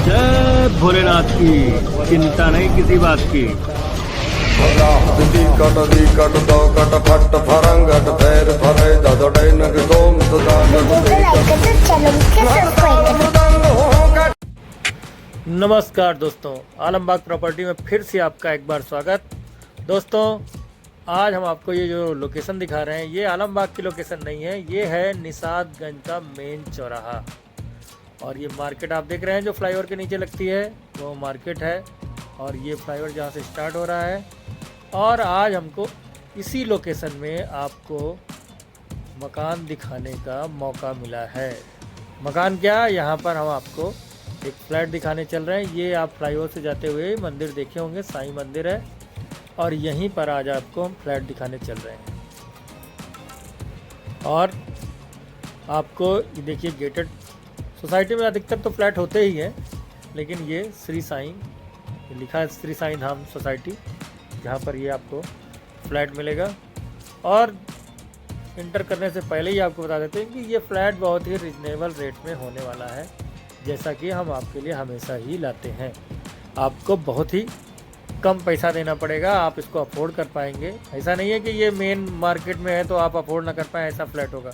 जय भोलेनाथ की। चिंता नहीं किसी बात की। नमस्कार दोस्तों, आलमबाग प्रॉपर्टी में फिर से आपका एक बार स्वागत। दोस्तों, आज हम आपको ये जो लोकेशन दिखा रहे हैं, ये आलमबाग की लोकेशन नहीं है, ये है निषादगंज का मेन चौराहा। और ये मार्केट आप देख रहे हैं जो फ्लाईओवर के नीचे लगती है, वो मार्केट है। और ये फ्लाईओवर जहाँ से स्टार्ट हो रहा है। और आज हमको इसी लोकेशन में आपको मकान दिखाने का मौका मिला है। मकान क्या, यहाँ पर हम आपको एक फ्लैट दिखाने चल रहे हैं। ये आप फ्लाईओवर से जाते हुए मंदिर देखे होंगे, साईं मंदिर है। और यहीं पर आज आपको हम फ्लैट दिखाने चल रहे हैं। और आपको ये देखिए, गेटेड सोसाइटी में अधिकतर तो फ्लैट होते ही हैं, लेकिन ये श्री साईं लिखा है, श्री साईं धाम सोसाइटी, जहाँ पर ये आपको फ्लैट मिलेगा। और इंटर करने से पहले ही आपको बता देते हैं कि ये फ्लैट बहुत ही रिजनेबल रेट में होने वाला है, जैसा कि हम आपके लिए हमेशा ही लाते हैं। आपको बहुत ही कम पैसा देना पड़ेगा, आप इसको अफोर्ड कर पाएंगे। ऐसा नहीं है कि ये मेन मार्केट में है तो आप अफोर्ड ना कर पाएँ, ऐसा फ्लैट होगा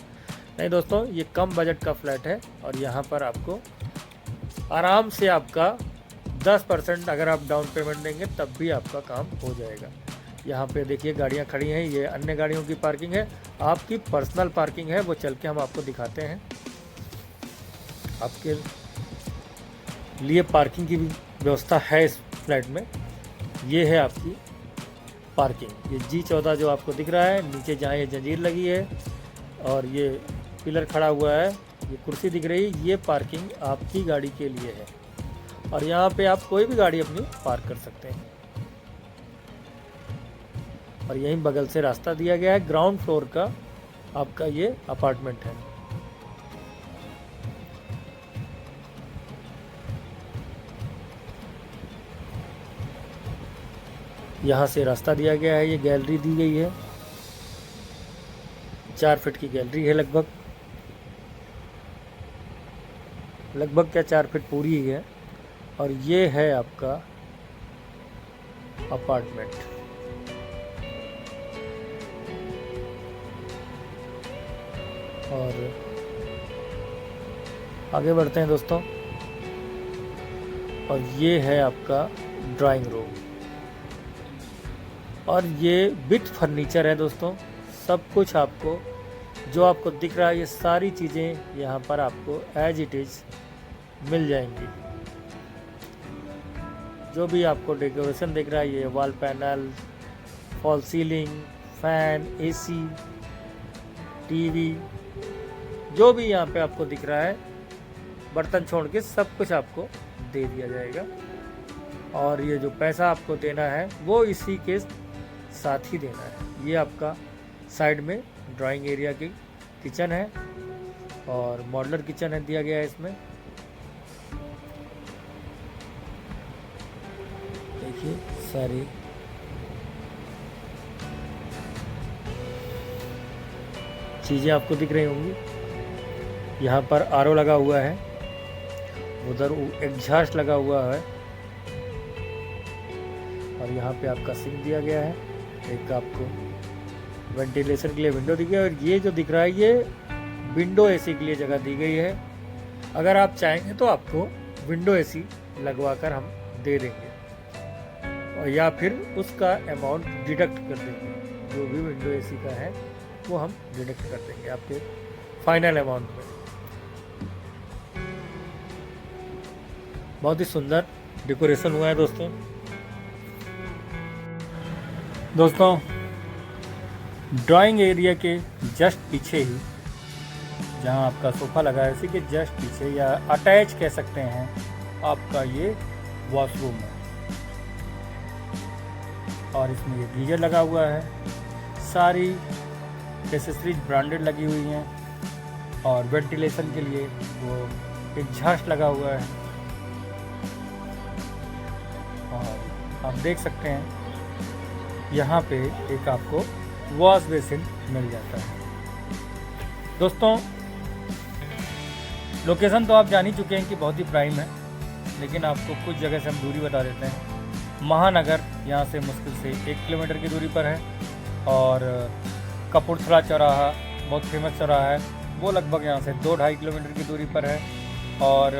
नहीं दोस्तों। ये कम बजट का फ्लैट है और यहाँ पर आपको आराम से आपका 10% अगर आप डाउन पेमेंट देंगे तब भी आपका काम हो जाएगा। यहाँ पे देखिए गाड़ियाँ खड़ी हैं, ये अन्य गाड़ियों की पार्किंग है, आपकी पर्सनल पार्किंग है, वो चल के हम आपको दिखाते हैं। आपके लिए पार्किंग की भी व्यवस्था है इस फ्लैट में। ये है आपकी पार्किंग, ये G14 जो आपको दिख रहा है, नीचे जहाँ ये जंजीर लगी है और ये पिलर खड़ा हुआ है, ये कुर्सी दिख रही है, ये पार्किंग आपकी गाड़ी के लिए है। और यहाँ पे आप कोई भी गाड़ी अपनी पार्क कर सकते हैं। और यहीं बगल से रास्ता दिया गया है, ग्राउंड फ्लोर का आपका ये अपार्टमेंट है। यहाँ से रास्ता दिया गया है, ये गैलरी दी गई है, 4 फीट की गैलरी है लगभग क्या 4 फीट पूरी ही है। और ये है आपका अपार्टमेंट। और आगे बढ़ते हैं दोस्तों। और ये है आपका ड्राइंग रूम। और ये विथ फर्नीचर है दोस्तों, सब कुछ आपको जो आपको दिख रहा है, ये सारी चीज़ें यहाँ पर आपको एज इट इज़ मिल जाएंगी। जो भी आपको डेकोरेशन दिख रहा है, ये wall panel, fall ceiling, fan, AC, TV, जो भी यहाँ पे आपको दिख रहा है, बर्तन छोड़ के सब कुछ आपको दे दिया जाएगा। और ये जो पैसा आपको देना है वो इसी के साथ ही देना है। ये आपका साइड में ड्राइंग एरिया की किचन है और मॉड्यूलर किचन है दिया गया है इसमें। देखिए सारी चीज़ें आपको दिख रही होंगी। यहाँ पर आरओ लगा हुआ है, उधर एग्जॉस्ट लगा हुआ है। और यहाँ पे आपका सिंक दिया गया है, एक आपको वेंटिलेशन के लिए विंडो दी गई है। और ये जो दिख रहा है, ये विंडो एसी के लिए जगह दी गई है। अगर आप चाहेंगे तो आपको विंडो एसी लगवा कर हम दे देंगे, और या फिर उसका अमाउंट डिडक्ट कर देंगे। जो भी विंडो एसी का है वो हम डिडक्ट कर देंगे आपके फाइनल अमाउंट में। बहुत ही सुंदर डेकोरेशन हुआ है दोस्तों। ड्राइंग एरिया के जस्ट पीछे ही, जहां आपका सोफ़ा लगा है, इसी के जस्ट पीछे या अटैच कह सकते हैं, आपका ये वॉशरूम है। और इसमें ये गीजर लगा हुआ है, सारी एसेसरीज ब्रांडेड लगी हुई हैं। और वेंटिलेशन के लिए वो एग्जॉस्ट लगा हुआ है। और आप देख सकते हैं यहाँ पे एक आपको वॉश बेसिन मिल जाता है। दोस्तों, लोकेशन तो आप जान ही चुके हैं कि बहुत ही प्राइम है। लेकिन आपको कुछ जगह से हम दूरी बता देते हैं। महानगर यहाँ से मुश्किल से 1 किलोमीटर की दूरी पर है, और कपूरथला चौराहा बहुत फेमस चौराहा है, वो लगभग यहाँ से 2-2.5 किलोमीटर की दूरी पर है। और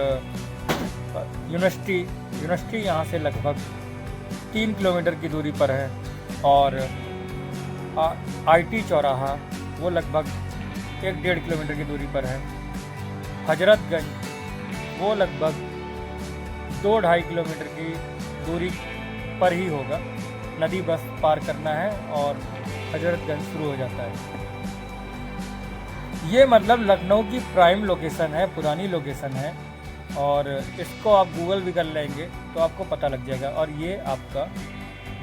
यूनिवर्सिटी यहाँ से लगभग 3 किलोमीटर की दूरी पर है। और IT चौराहा वो लगभग 1-1.5 किलोमीटर की दूरी पर है। हजरतगंज वो लगभग 2-2.5 किलोमीटर की दूरी पर ही होगा। नदी बस पार करना है और हजरतगंज शुरू हो जाता है। ये मतलब लखनऊ की प्राइम लोकेशन है, पुरानी लोकेशन है, और इसको आप गूगल भी कर लेंगे तो आपको पता लग जाएगा। और ये आपका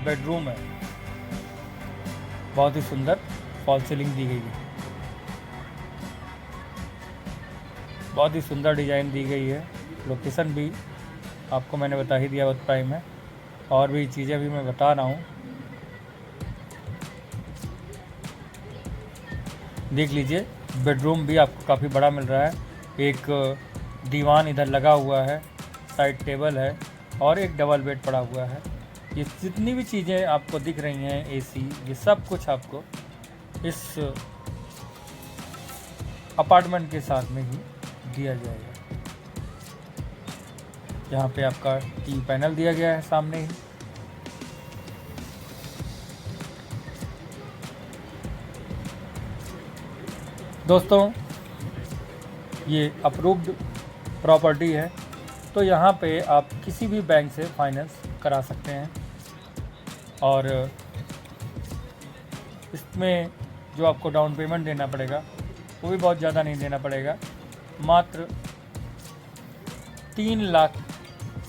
बेडरूम है, बहुत ही सुंदर फॉल सीलिंग दी गई है, बहुत ही सुंदर डिज़ाइन दी गई है। लोकेशन भी आपको मैंने बता ही दिया, बहुत प्राइम है। और भी चीज़ें भी मैं बता रहा हूँ, देख लीजिए। बेडरूम भी आपको काफ़ी बड़ा मिल रहा है। एक दीवान इधर लगा हुआ है, साइड टेबल है, और एक डबल बेड पड़ा हुआ है। ये जितनी भी चीज़ें आपको दिख रही हैं, AC, ये सब कुछ आपको इस अपार्टमेंट के साथ में ही दिया जाएगा। यहाँ पे आपका टी पैनल दिया गया है सामने ही। दोस्तों, ये अप्रूव्ड प्रॉपर्टी है, तो यहाँ पे आप किसी भी बैंक से फाइनेंस करा सकते हैं। और इसमें जो आपको डाउन पेमेंट देना पड़ेगा वो भी बहुत ज़्यादा नहीं देना पड़ेगा, मात्र 3 लाख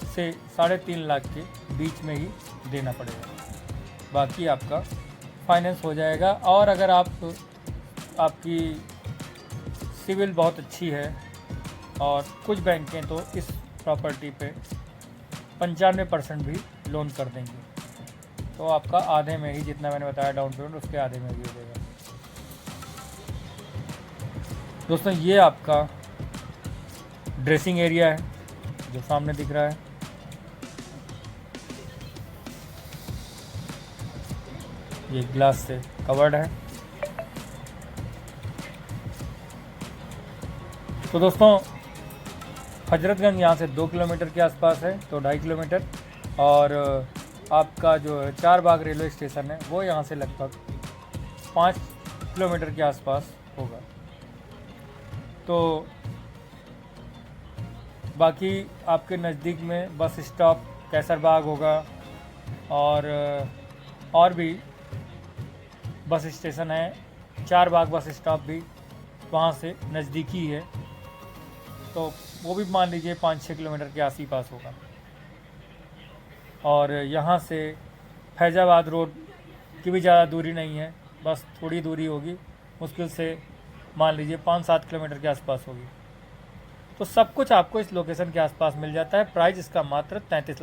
से 3.5 लाख के बीच में ही देना पड़ेगा। बाकी आपका फाइनेंस हो जाएगा। और अगर आपकी सिविल बहुत अच्छी है, और कुछ बैंकें तो इस प्रॉपर्टी पे 95% भी लोन कर देंगे, तो आपका आधे में ही, जितना मैंने बताया डाउन पेमेंट, उसके आधे में भी हो जाएगा। दोस्तों, ये आपका ड्रेसिंग एरिया है जो सामने दिख रहा है। ये ग्लास से कवर्ड है। तो दोस्तों, हजरतगंज यहाँ से 2 किलोमीटर के आसपास है, तो 2.5 किलोमीटर। और आपका जो है चारबाग रेलवे स्टेशन है, वो यहाँ से लगभग 5 किलोमीटर के आसपास होगा। तो बाकी आपके नज़दीक में बस स्टॉप कैसरबाग होगा, और भी बस स्टेशन है। चारबाग बस स्टॉप भी वहाँ से नज़दीकी है, तो वो भी मान लीजिए 5-6 किलोमीटर के आस ही पास होगा। और यहाँ से फैज़ाबाद रोड की भी ज़्यादा दूरी नहीं है, बस थोड़ी दूरी होगी, मुश्किल से मान लीजिए 5-7 किलोमीटर के आसपास होगी। तो सब कुछ आपको इस लोकेशन के आसपास मिल जाता है। प्राइस इसका मात्र 33 लाख।